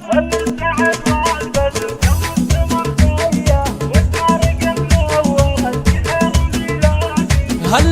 هل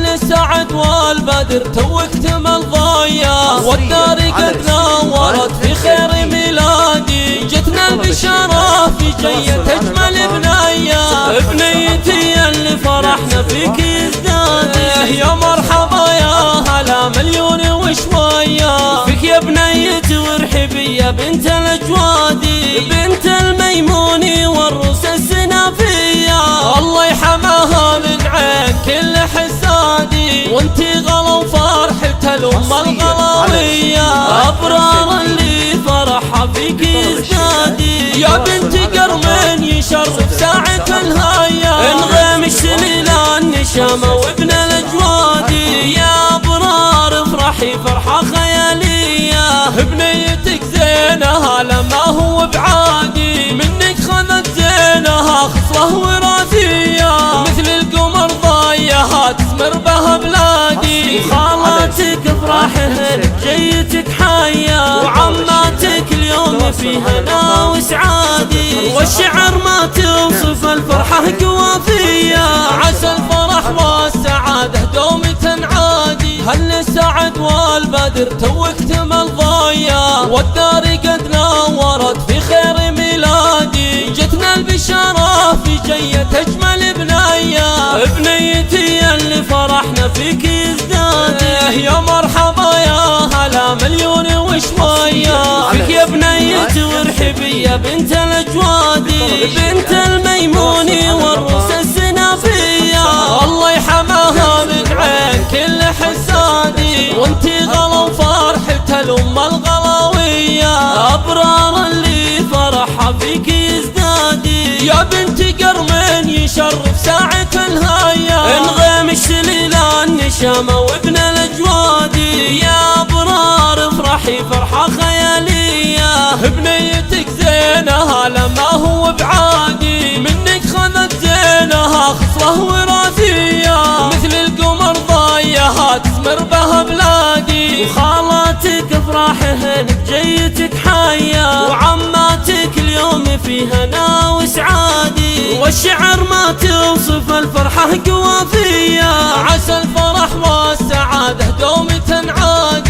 السعد والبدر توك تمل ضيا، والدار قد نورت في خير ميلادي. جتنا البشارة في جية أجمل بنية، بنيتي اللي فرحنا فيك يزدادي. يا مرحبا يا هلا مليون وشوية فيك يا بنيتي وارحبي يا بنت الأجوادي، بنت الميموني والرؤوس السنافية. الله يحماها من عين كل حسادي، وانتي غلا وفرحة الأمة الغلاوية. أبرار اللي فرحها فيك يزدادي، يا بنت قرمين يشرف ساعة الهاية. انغام الشليلة النشامة وابن الأجوادي، يا أبرار افرحي فرحة خيالية. بنيتك زينها لما هو بعادي، منك خذت زينها خصلة وراثية. مثل القمر ضايها تسمر بها بلادي، خالاتك افراحهن جيتك حية، وعماتك اليوم في هنا وسعادي. والشعر ما توصف الفرحة قوافية، عسى الفرح والسعادة دوم تنعادي. هل السعد والبدر توك تمل ضيا، والدار قد نورت في خير ميلادي. جتنا البشارة في جية أجمل بنية، بنيتي اللي فرحنا فيك يزدادي. يا مرحبا يا هلا مليون وشوية فيك يا بنيتي وارحبي يا بنت الأجوادي، بنت الميموني والرؤوس السنافية. الله يحماها من عين كل حسادي، وانتي غلا وفرحة الأمة الغلاوية. أبرار اللي فرحها فيك يزدادي، يا بنت قرمين يشرف ساعة الهاية. انغام الشليلة النشامة وابن الأجوادي، يا أبرار افرحي فرحة خيالية. بنيتك زينها لما هو بعادي، منك خذت زينها خصلة وراثية. مثل القمر ضايها تسمر بها بلادي، وخالاتك افراحهن بجيتك حية، وعماتك اليوم في هنا وسعادي. والشعر ما توصف الفرحة قوافية، عسى الفرح والسعادة دوم تنعادي.